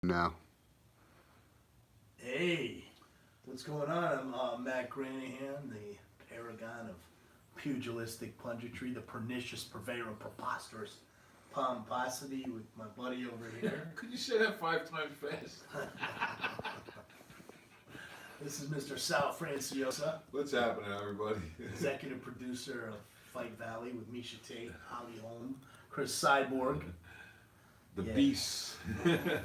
now. Hey, what's going on? I'm Matt Granahan, the paragon of pugilistic punditry, the pernicious purveyor of preposterous pomposity with my buddy over here. Could you say that 5 times fast? This is Mr. Sal Franciosa, What's happening, everybody? executive producer of Fight Valley with Misha Tate, Holly Holm, Chris Cyborg. The Yeah. beast.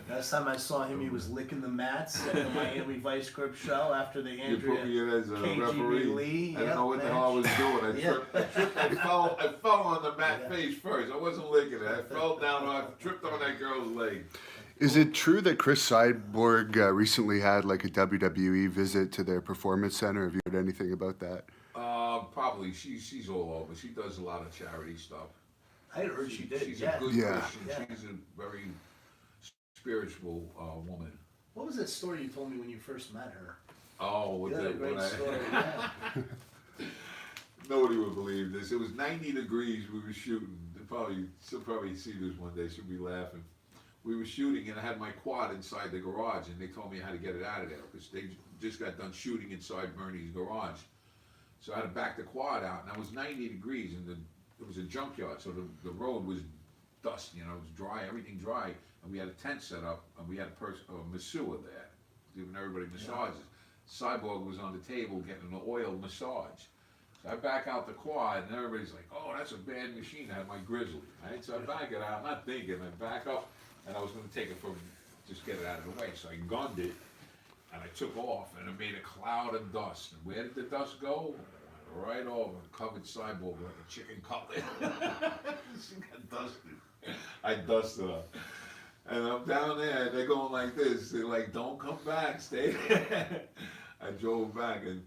Last time I saw him, he was licking the mats at the Miami Vice Grip show after the You put me in Andrea as a KGB referee. Lee. I don't know what the hell I was doing. I tripped. I fell on the mat face first. I wasn't licking it. I fell down. I tripped on that girl's leg. Is it true that Chris Cyborg recently had like a WWE visit to their performance center? Have you heard anything about that? Probably. She's all over. She does a lot of charity stuff. I heard she did. She's Yeah. a good Yeah. Christian. Yeah. She's a very spiritual woman. What was that story you told me when you first met her? Oh, with You had a great story. Yeah. Nobody would believe this. It was 90 degrees. We were shooting. She'll probably see this one day. She'll be laughing. We were shooting, and I had my quad inside the garage, and they told me how to get it out of there because they just got done shooting inside Bernie's garage. So I had to back the quad out, and it was 90 degrees, and it was a junkyard, so the road was dust, it was dry, everything dry, and we had a tent set up, and we had a masseur there, giving everybody massages. Cyborg was on the table getting an oil massage. So I back out the quad, and everybody's like, "Oh, that's a bad machine." I had my Grizzly, right? So I back it out, not thinking, I back up, and I was going to take it just get it out of the way. So I gunned it, and I took off, and it made a cloud of dust. And where did the dust go? Right over, covered Cyborg like a chicken cutlet. She got dusted. I dusted her. And I'm down there, they're going like this. They're like, "Don't come back, stay there." I drove back, and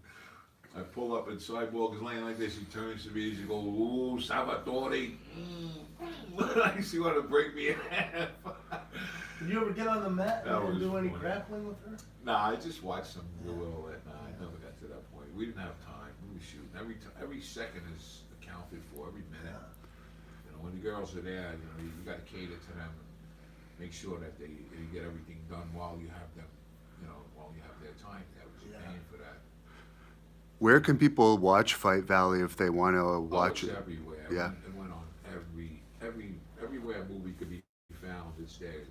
I pull up, and Cyborg is laying like this. He turns to me, he goes, "Ooh, Salvatore." Like she wanted to break me in half. Did you ever get on the mat That and was do any funny. grappling with her? Nah, I just watched them do it all that night. I never got to that point. We didn't have time. We were shooting. Every second is accounted for, every minute. When the girls are there, you got to cater to them and make sure that they get everything done while you have them, while you have their time there, which you're paying for that. Where can people watch Fight Valley if they want to watch It's it? everywhere. Yeah. It went on everywhere a movie could be found. It's there. It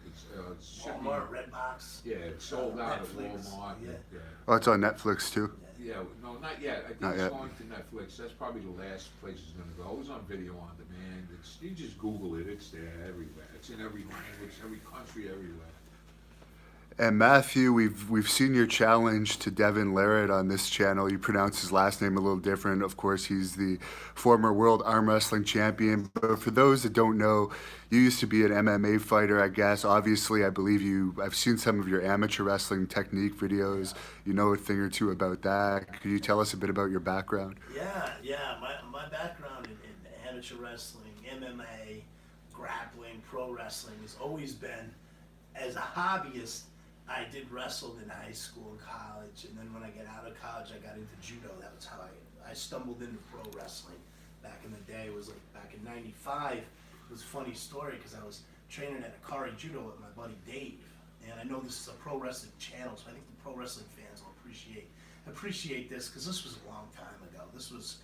should be- Walmart, Redbox. Yeah, it's sold out at Netflix. Walmart. Yeah. Oh, it's on Netflix too. Yeah, no, not yet. I think Not it's yet. going to Netflix. That's probably the last place it's going to go. It was on video on demand. You just Google it. It's there everywhere. It's in every language, every country, everywhere. And Matthew, we've seen your challenge to Devon The Rat on this channel. You pronounce his last name a little different. Of course, he's the former world arm wrestling champion. But for those that don't know, you used to be an MMA fighter, I guess. Obviously, I believe I've seen some of your amateur wrestling technique videos. You know a thing or two about that. Could you tell us a bit about your background? Yeah. My background in amateur wrestling, MMA, grappling, pro wrestling has always been, as a hobbyist, I did wrestle in high school and college, and then when I got out of college, I got into judo. That was how I stumbled into pro wrestling. Back in the day, it was like back in '95. It was a funny story because I was training at Akari Judo with my buddy Dave, and I know this is a pro wrestling channel, so I think the pro wrestling fans will appreciate this because this was a long time ago. This was,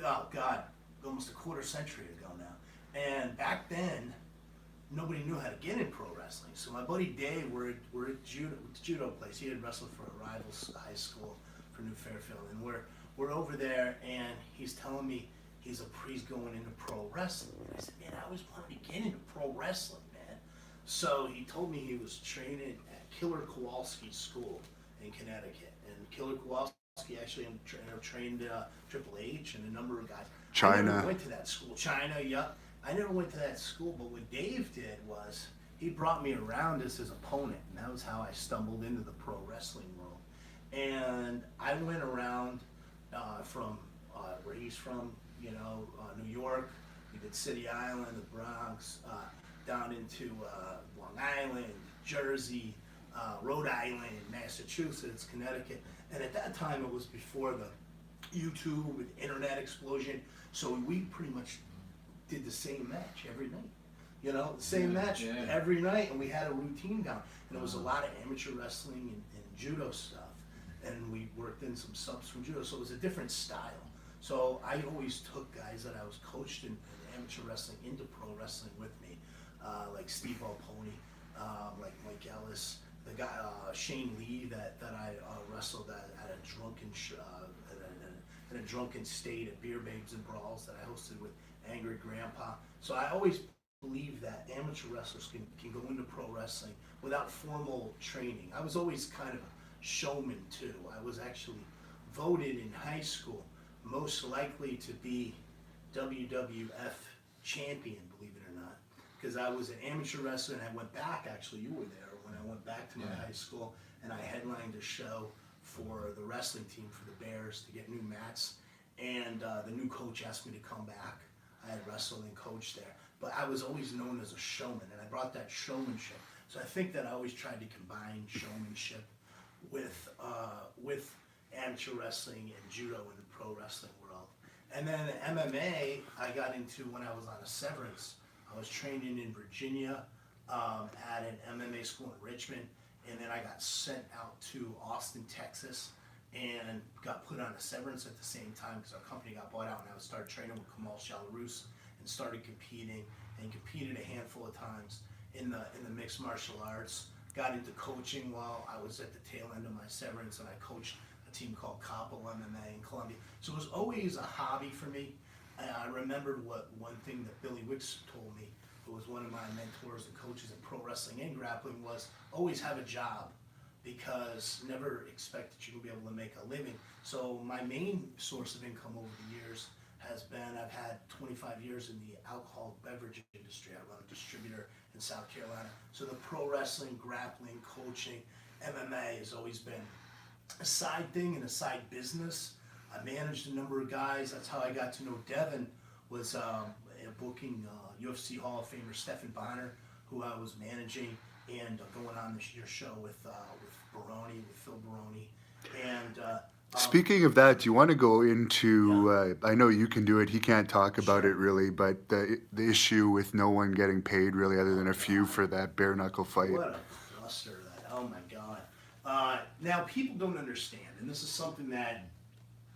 oh God, almost a quarter century ago now. And back then, nobody knew how to get in pro wrestling. So my buddy Dave, we're at judo place. He had wrestled for a rival high school for New Fairfield, and we're over there, and he's telling me he's going into pro wrestling. And I said, "Man, I always wanted to get into pro wrestling, man." So he told me he was training at Killer Kowalski's school in Connecticut, and Killer Kowalski actually trained Triple H and a number of guys. I China. never went to that school. China, yeah. I never went to that school, but what Dave did was he brought me around as his opponent, and that was how I stumbled into the pro wrestling world. And I went around from where he's from, New York. We did City Island, the Bronx, down into Long Island, Jersey, Rhode Island, Massachusetts, Connecticut. And at that time, it was before the YouTube and internet explosion, so we pretty much did the same match every night. You know, the same match yeah. every night, and we had a routine down. And it was a lot of amateur wrestling and judo stuff. And we worked in some subs from judo, so it was a different style. So I always took guys that I was coached in amateur wrestling into pro wrestling with me, like Steve Alponi, like Mike Ellis, the guy Shane Lee that I wrestled at a drunken state at Beer Babes and Brawls that I hosted with Angry Grandpa. So I always believe that amateur wrestlers can go into pro wrestling without formal training. I was always kind of a showman too. I was actually voted in high school most likely to be WWF champion, believe it or not, because I was an amateur wrestler and I went back, actually you were there when I went back to my high school and I headlined a show for the wrestling team for the Bears to get new mats, and the new coach asked me to come back. I had wrestled and coached there, but I was always known as a showman, and I brought that showmanship. So I think that I always tried to combine showmanship with amateur wrestling and judo in the pro wrestling world. And then MMA, I got into when I was on a severance. I was training in Virginia at an MMA school in Richmond, and then I got sent out to Austin, Texas, and got put on a severance at the same time because our company got bought out, and I started training with Kamal Shalarus and started competing, and competed a handful of times in the mixed martial arts. Got into coaching while I was at the tail end of my severance, and I coached a team called Coppel MMA in Columbia. So it was always a hobby for me. I remembered one thing that Billy Wicks told me, who was one of my mentors and coaches in pro wrestling and grappling, was always have a job, because never expect that you can be able to make a living. So my main source of income over the years has been, I've had 25 years in the alcohol beverage industry. I run a distributor in South Carolina. So the pro wrestling, grappling, coaching, MMA has always been a side thing and a side business. I managed a number of guys. That's how I got to know Devon, was booking UFC Hall of Famer Stephan Bonner, who I was managing, and going on your show with Baroni, with Phil Baroni. And Speaking of that, do you want to go into, I know you can do it, he can't talk about it really, but the issue with no one getting paid really other than a few for that bare knuckle fight? What a cluster that, oh my God. Now people don't understand, and this is something that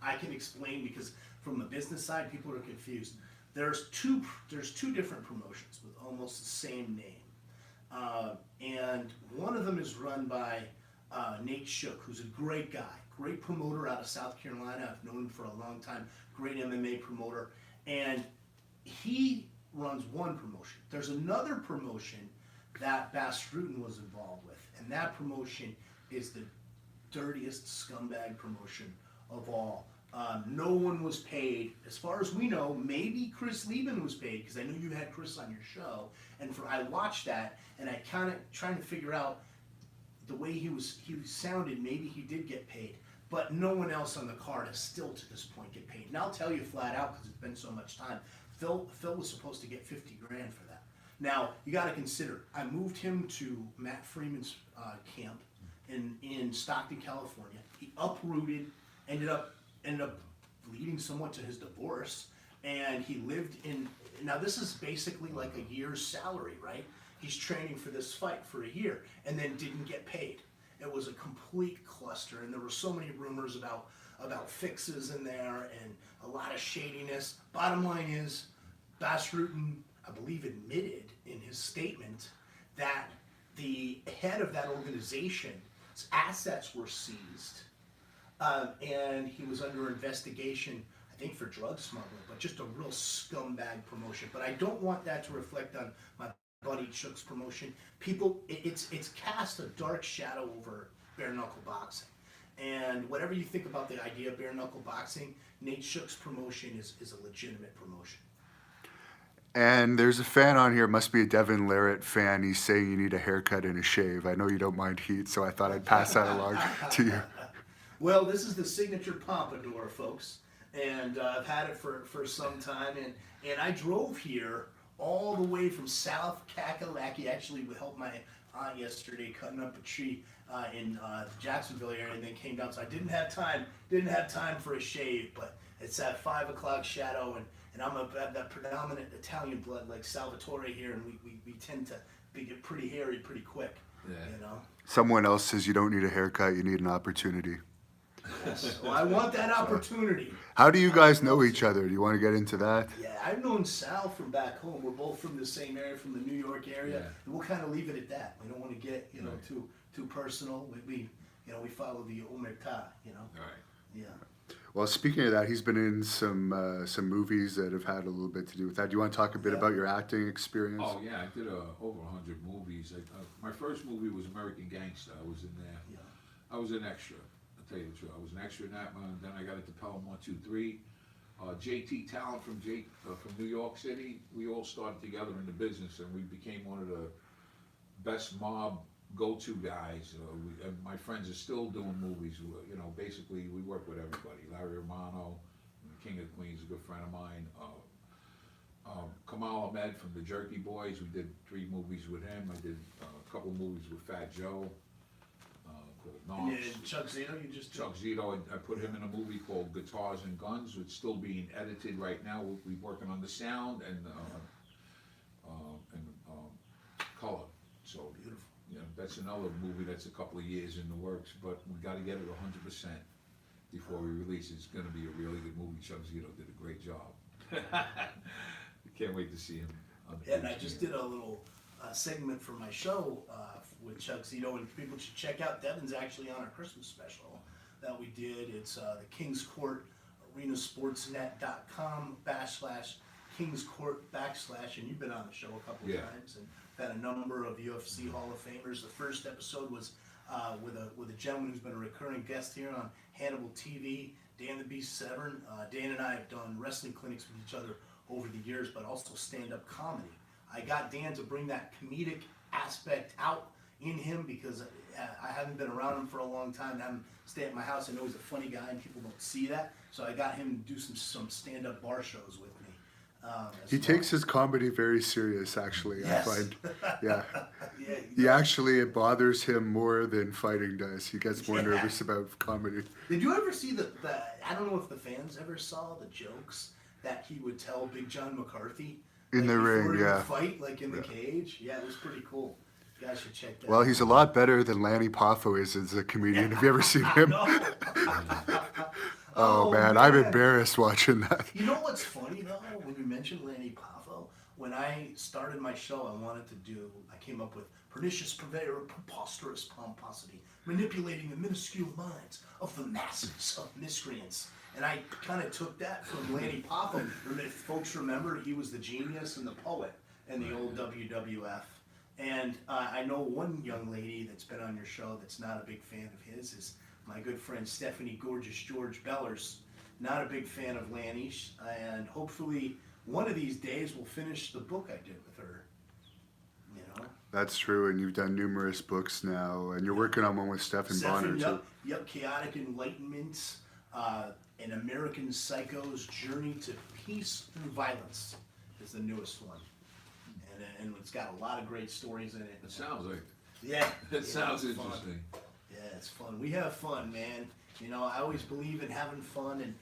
I can explain because from the business side, people are confused. There's two different promotions with almost the same name. And one of them is run by Nate Shook, who's a great guy, great promoter out of South Carolina. I've known him for a long time, great MMA promoter. And he runs one promotion. There's another promotion that Bass Rutten was involved with, and that promotion is the dirtiest scumbag promotion of all. No one was paid, as far as we know. Maybe Chris Lieben was paid, because I know you had Chris on your show, and I watched that, and I kind of trying to figure out the way he sounded. Maybe he did get paid, but no one else on the card has still to this point get paid. And I'll tell you flat out, because it's been so much time, Phil was supposed to get 50 grand for that. Now you got to consider, I moved him to Matt Freeman's camp in Stockton, California. He uprooted, ended up leading somewhat to his divorce, and he lived in, now this is basically like a year's salary, right? He's training for this fight for a year and then didn't get paid. It was a complete cluster, and there were so many rumors about fixes in there and a lot of shadiness. Bottom line is, Bass Rutten, I believe, admitted in his statement that the head of that organization's assets were seized. And he was under investigation, I think, for drug smuggling, but just a real scumbag promotion. But I don't want that to reflect on my buddy Shook's promotion. People, it's cast a dark shadow over bare knuckle boxing. And whatever you think about the idea of bare knuckle boxing, Nate Shook's promotion is a legitimate promotion. And there's a fan on here, must be a Devon The Rat fan. He's saying you need a haircut and a shave. I know you don't mind heat, so I thought I'd pass that along to you. Well, this is the signature pompadour, folks, and I've had it for some time, and I drove here all the way from South Kakalaki, actually with help my aunt yesterday cutting up a tree in the Jacksonville area, and then came down, so I didn't have time for a shave, but it's that 5 o'clock shadow, and and I'm of that predominant Italian blood like Salvatore here, and we tend to get pretty hairy pretty quick. Yeah. You know. Someone else says you don't need a haircut, you need an opportunity. Yes. Well, I want that opportunity. How do you guys know each other? Do you want to get into that? Yeah, I've known Sal from back home. We're both from the same area, from the New York area, Yeah. and we'll kind of leave it at that. We don't want to get Right. too personal. We follow the omerta. All right. Yeah. Well, speaking of that, he's been in some movies that have had a little bit to do with that. Do you want to talk a bit about your acting experience? Oh yeah, I did over 100 movies. My first movie was American Gangster. I was in there. Yeah. I was an extra. I'll tell you the truth. I was an extra in that one. Then I got into Pelham 123. JT Talent from New York City. We all started together in the business, and we became one of the best mob go-to guys. And my friends are still doing movies. Basically we work with everybody. Larry Romano, King of Queens, a good friend of mine. Kamal Ahmed from the Jerky Boys. We did 3 movies with him. I did a couple movies with Fat Joe called And Knobs. then Chuck Zito, you just Chuck Zito, I put him in a movie called Guitars and Guns. It's still being edited right now. We're working on the sound and color. So Beautiful. that's another movie that's a couple of years in the works, but we got to get it 100% before we release it. It's going to be a really good movie. Chuck Zito did a great job. Can't wait to see him. On the Yeah, and big I just screen. did a little segment for my show with Chuck Zito, and people should check out. Devon's actually on our Christmas special that we did. It's the Kings Court arenasportsnet.com/Kings Court / and you've been on the show a couple Yeah. times and had a number of UFC Hall of Famers. The first episode was with a gentleman who's been a recurring guest here on Hannibal TV, Dan the Beast Severn. Dan and I have done wrestling clinics with each other over the years, but also stand-up comedy. I got Dan to bring that comedic aspect out in him because I haven't been around him for a long time. And I'm stay at my house. I know he's a funny guy, and people don't see that. So I got him to do some stand-up bar shows with me. He takes his comedy very serious, actually. Yes. I find, yeah. Yeah, He actually, it bothers him more than fighting does. He gets more Yeah. nervous about comedy. Did you ever see the? I don't know if the fans ever saw the jokes that he would tell Big John McCarthy In the ring, before he would yeah. fight, like in the cage. Yeah, it was pretty cool. You guys should check that. Well, out. he's a lot better than Lanny Poffo is as a comedian. Have you ever seen him? No. Oh, man, I'm embarrassed watching that. You know what's funny though? When you mentioned Lanny Poffo, when I started my show, I came up with pernicious purveyor of preposterous pomposity, manipulating the minuscule minds of the masses of miscreants. And I kind of took that from Lanny Poffo. If folks remember, he was the genius and the poet in the old WWF. And I know one young lady that's been on your show that's not a big fan of his is my good friend Stephanie Gorgeous George Bellers. Not a big fan of Lanny's, and hopefully one of these days we'll finish the book I did with her. You know? That's true, and you've done numerous books now, and you're working on one with Stephen Bonner, too. Yep, Chaotic Enlightenment, An American Psycho's Journey to Peace Through Violence is the newest one. And it's got a lot of great stories in it. It sounds like. Yeah. It sounds it's fun. interesting. Yeah, it's fun. We have fun, man. You know, I always believe in having fun, and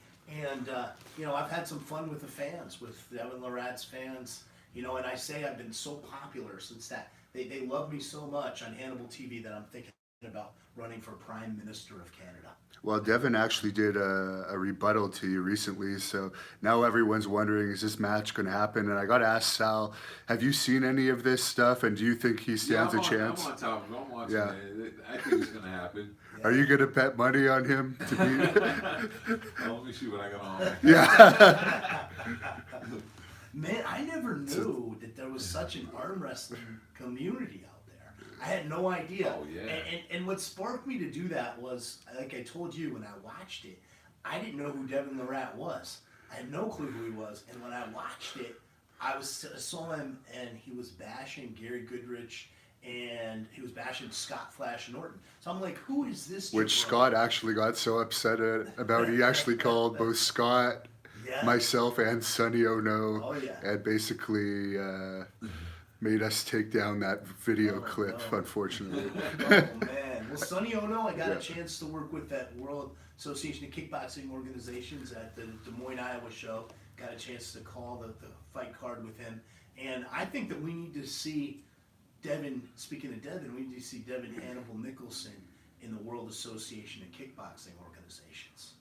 you know, I've had some fun with the fans, with Devon The Rat's fans. You know, and I say I've been so popular since that. They love me so much on Hannibal TV that I'm thinking about running for Prime Minister of Canada. Well, Devon actually did a rebuttal to you recently, so now everyone's wondering, is this match going to happen? And I got to ask Sal, have you seen any of this stuff, and do you think he stands a chance? I'm on top of it. I'm watching Yeah. it. I think it's going to happen. Are you going to bet money on him to be? Well, let me see what I got on. Yeah. Man, I never knew that there was such an arm wrestling community out there. I had no idea. Oh, yeah. And what sparked me to do that was, like I told you when I watched it, I didn't know who Devon The Rat was. I had no clue who he was. And when I watched it, I saw him, and he was bashing Gary Goodrich, and he was bashing Scott Flash Norton. So I'm like, who is this? Which jabroni? Scott actually got so upset about. He actually called both Scott, Yeah. myself, and Sonny Ono, Oh, yeah. and basically made us take down that video Oh, clip, no. unfortunately. Oh man! Well, Sonny Ono, I got Yeah. a chance to work with that World Association of Kickboxing Organizations at the Des Moines, Iowa show. got a chance to call the fight card with him. And I think that we need to see Devon, speaking of Devon, we need to see Devon Hannibal Nicholson in the World Association of Kickboxing organizations.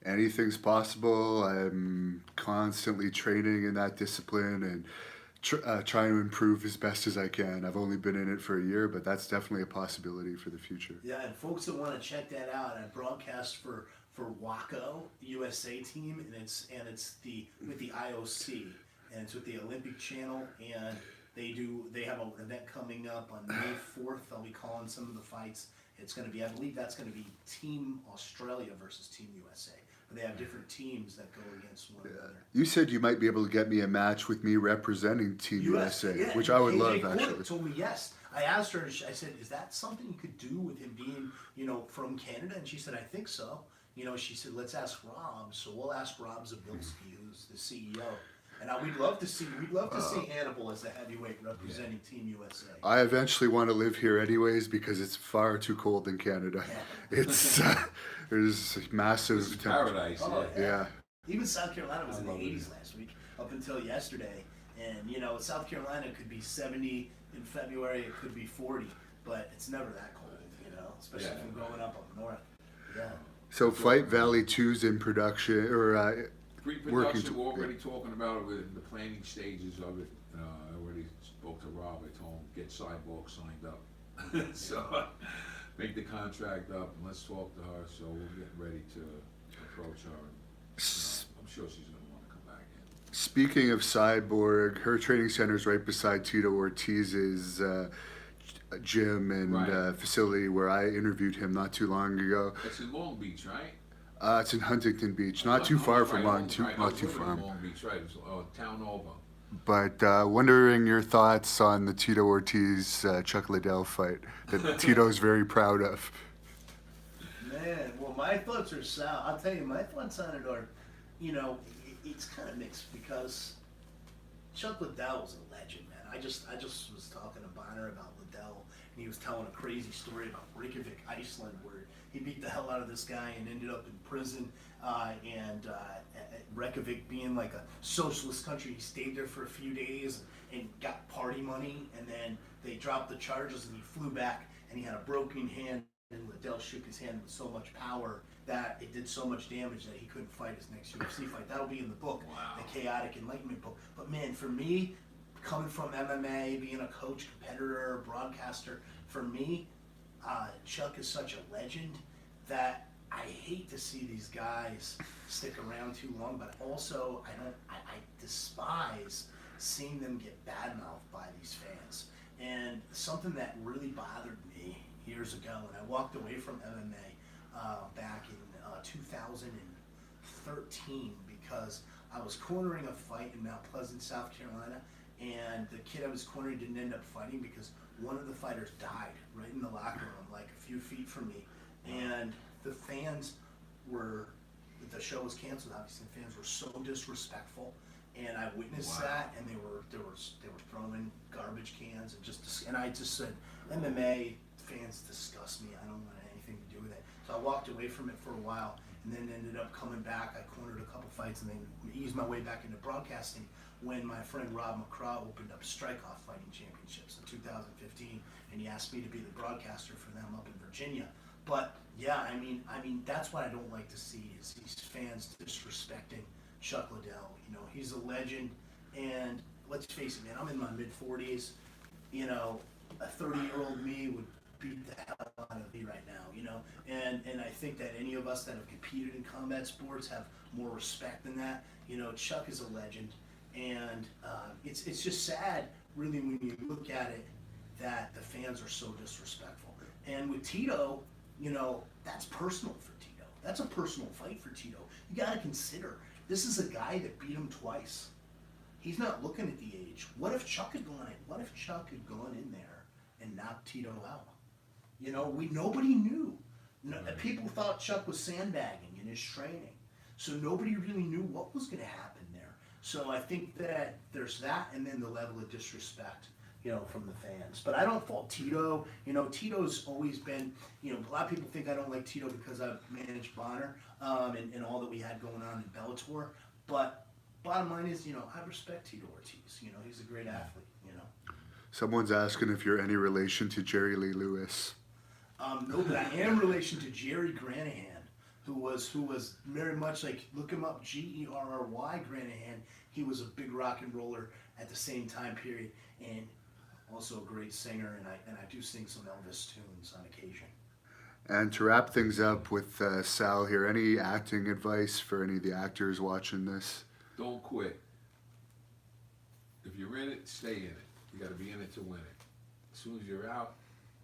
Anything's possible. I'm constantly training in that discipline and trying to improve as best as I can. I've only been in it for a year, but that's definitely a possibility for the future. Yeah, and folks that want to check that out, I broadcast for WACO, the USA team, and it's with the IOC, and it's with the Olympic Channel, and they have an event coming up on May 4th. I'll be calling some of the fights. It's going to be, I believe that's going to be Team Australia versus Team USA. But they have different teams that go against one another. You said you might be able to get me a match with me representing Team USA, which I would love, actually. Told me yes. I asked her, I said, is that something you could do with him being, from Canada? And she said, I think so. She said, let's ask Rob. So we'll ask Rob Zabilski, who's the CEO. And we'd love to see Hannibal as a heavyweight representing Team USA. I eventually want to live here anyways because it's far too cold in Canada. It's there's massive This is paradise. Yeah. Even South Carolina was in the 80s last week, up until yesterday. And South Carolina could be 70 in February, it could be 40, but it's never that cold, especially from growing up north. Yeah. So Fight Valley 2's in production, or Pre-production, we're already talking about it in the planning stages of it. I already spoke to Rob. I told him, get Cyborg signed up. So make the contract up and let's talk to her. So we're getting ready to approach her. And, I'm sure she's going to want to come back in. Speaking of Cyborg, her training center is right beside Tito Ortiz's gym and facility where I interviewed him not too long ago. It's in Long Beach, right? It's in Huntington Beach, not too far from Long Beach, right? It's town over. But wondering your thoughts on the Tito Ortiz Chuck Liddell fight that Tito's very proud of. Man, well, my thoughts are Sal. I'll tell you, my thoughts on it are, it's kind of mixed because Chuck Liddell was a legend, man. I just was talking to Bonner about Liddell, and he was telling a crazy story about Reykjavik, Iceland, where he beat the hell out of this guy and ended up in prison. Reykjavik being like a socialist country, he stayed there for a few days and got party money, and then they dropped the charges and he flew back and he had a broken hand, and Liddell shook his hand with so much power that it did so much damage that he couldn't fight his next UFC fight. That'll be in the book, The Chaotic Enlightenment book. But man, for me, coming from MMA, being a coach, competitor, broadcaster, for me, Chuck is such a legend that I hate to see these guys stick around too long, but also I despise seeing them get badmouthed by these fans. And something that really bothered me years ago, and I walked away from MMA back in 2013 because I was cornering a fight in Mount Pleasant, South Carolina, and the kid I was cornering didn't end up fighting because one of the fighters died right in the locker room, like a few feet from me. And the fans the show was canceled, obviously. The fans were so disrespectful, and I witnessed that, and they were throwing garbage cans and I just said, MMA fans disgust me. I don't want anything to do with it. So I walked away from it for a while, and then ended up coming back. I cornered a couple fights, and then eased my way back into broadcasting when my friend Rob McCraw opened up Strikeoff Fighting Championships in 2015, and he asked me to be the broadcaster for them up in Virginia. But yeah, I mean, that's what I don't like to see is these fans disrespecting Chuck Liddell. He's a legend, and let's face it, man, I'm in my mid-40s. A 30-year-old me would beat the hell out of me right now. And I think that any of us that have competed in combat sports have more respect than that. Chuck is a legend, and it's just sad, really, when you look at it, that the fans are so disrespectful. And with Tito, that's personal for Tito. That's a personal fight for Tito. You got to consider, this is a guy that beat him twice. He's not looking at the age. What if Chuck had gone in? What if Chuck had gone in there and knocked Tito out? Nobody knew. People thought Chuck was sandbagging in his training. So nobody really knew what was going to happen there. So I think that there's that, and then the level of disrespect, from the fans. But I don't fault Tito. Tito's always been, a lot of people think I don't like Tito because I've managed Bonner and all that we had going on in Bellator. But bottom line is, you know, I respect Tito Ortiz. You know, he's a great athlete. You know. Someone's asking if you're any relation to Jerry Lee Lewis. No, but I am relation to Jerry Granahan, who was very much like, look him up, Gerry Granahan. He was a big rock and roller at the same time period, and also a great singer. And I do sing some Elvis tunes on occasion. And to wrap things up with Sal here, any acting advice for any of the actors watching this? Don't quit. If you're in it, stay in it. You got to be in it to win it. As soon as you're out,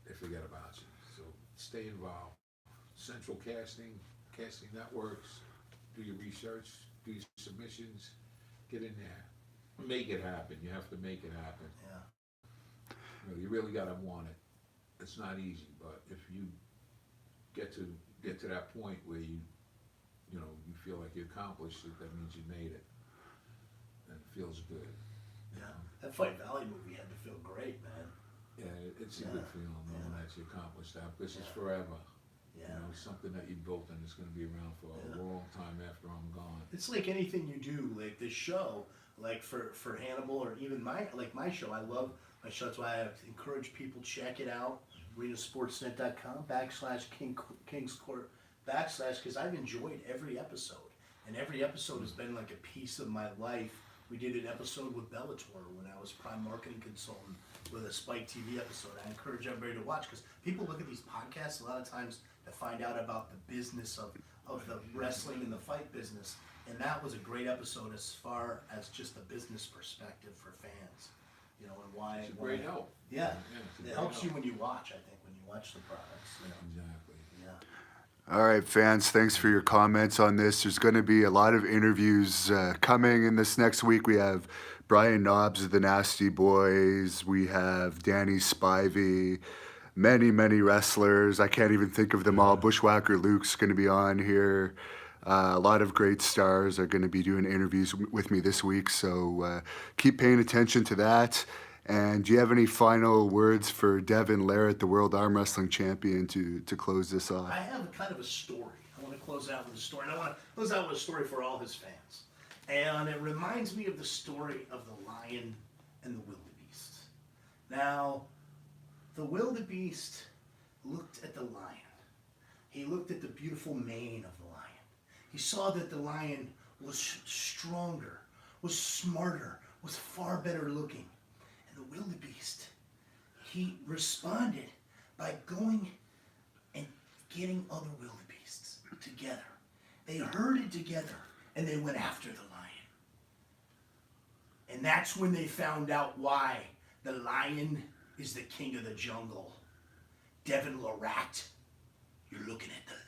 they forget about you. So stay involved. Central Casting, casting networks, do your research, do your submissions, get in there. Make it happen. You have to make it happen. Yeah. You really got to want it. It's not easy, but if you get to that point where you feel like you accomplished it, that means you made it. And it feels good. Yeah. That Fight Valley movie had to feel great, man. Yeah, it's a good feeling knowing that you accomplished that. This is forever. Yeah. You know, something that you built and it's going to be around for a long time after I'm gone. It's like anything you do, like this show, like for Hannibal, or even my show. I love my show. That's why I encourage people, check it out. arenasportsnet.com/Kings Court / because I've enjoyed every episode, and every episode has been like a piece of my life. We did an episode with Bellator when I was prime marketing consultant with a Spike TV episode. I encourage everybody to watch, because people look at these podcasts a lot of times to find out about the business of the wrestling and the fight business, and that was a great episode as far as just the business perspective for fans. You know, and why It's a great help. Yeah, it's a it great helps you help. when you watch. I think when you watch the products. You know. Exactly. Yeah. All right, fans, thanks for your comments on this. There's going to be a lot of interviews coming in this next week. We have Brian Knobs of the Nasty Boys. We have Danny Spivey. Many, many wrestlers. I can't even think of them all. Bushwhacker Luke's going to be on here. A lot of great stars are going to be doing interviews with me this week, so keep paying attention to that. And do you have any final words for Devon Larratt, the World Arm Wrestling Champion, to close this off? I have a kind of a story. I want to close out with a story, and I want to close out with a story for all his fans. And it reminds me of the story of the lion and the wildebeest. Now, the wildebeest looked at the lion. He looked at the beautiful mane of the lion. He saw that the lion was stronger, was smarter, was far better looking. And the wildebeest, he responded by going and getting other wildebeests together. They herded together and they went after the lion. And that's when they found out why the lion is the king of the jungle. Devon The Rat, you're looking at the lion.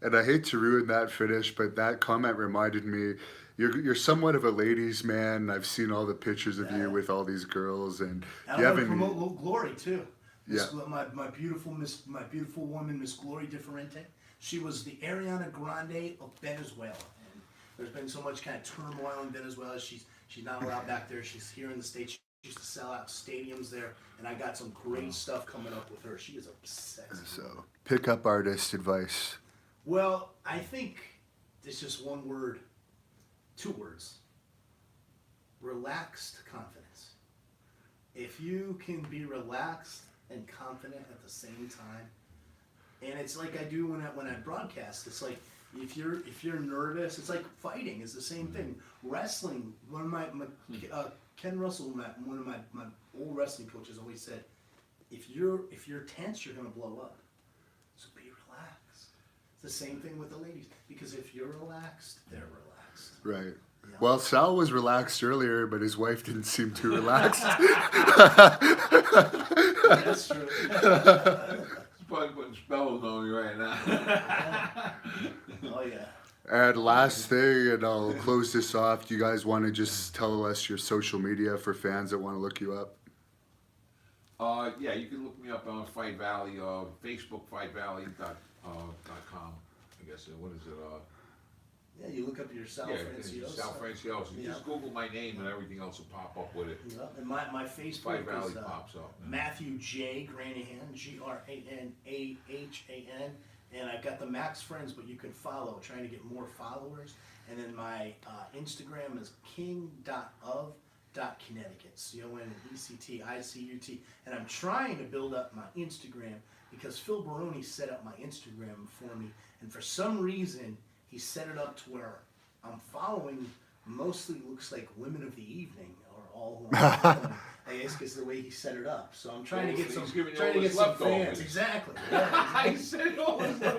And I hate to ruin that finish, but that comment reminded me, you're somewhat of a ladies' man. I've seen all the pictures of you with all these girls, and I you want to haven't. promote Little Glory too. Yeah. My beautiful woman, Miss Glory Differente. She was the Ariana Grande of Venezuela. And there's been so much kind of turmoil in Venezuela. She's not allowed back there. She's here in the States. She used to sell out stadiums there, and I got some great stuff coming up with her. She is a sexy. So, pickup artist advice. Well, I think it's just one word, 2 words. Relaxed confidence. If you can be relaxed and confident at the same time, and it's like I do when I broadcast. It's like if you're nervous, it's like fighting. It's the same thing. Wrestling. One of my Ken Russell, one of my old wrestling coaches, always said, if you're tense, you're gonna blow up. So be relaxed. It's the same thing with the ladies, because if you're relaxed, they're relaxed. Right. Yeah. Well, Sal was relaxed earlier, but his wife didn't seem too relaxed. That's true. He's probably putting spells on me right now. Oh yeah. And last thing, and I'll close this off. Do you guys want to just tell us your social media for fans that want to look you up? Yeah, you can look me up on Fight Valley, Facebook, FightValley.com. I guess, what is it? Yeah, you look up your Sal Franciosa. Sal Franciosa. You Yeah. just Google my name and everything else will pop up with it. Yeah, and my Facebook Fight Valley is pops up. Matthew J. Granahan, Granahan, And I've got the max friends, but you can follow, trying to get more followers. And then my Instagram is king.of.Connecticut, CONECTICUT. And I'm trying to build up my Instagram because Phil Baroni set up my Instagram for me. And for some reason, he set it up to where I'm following mostly looks like women of the evening or all who I'm following. I guess because the way he set it up. So I'm trying to get some, He's giving you trying all to get his some leftovers. fans. Exactly. Yeah, I said all his leftovers.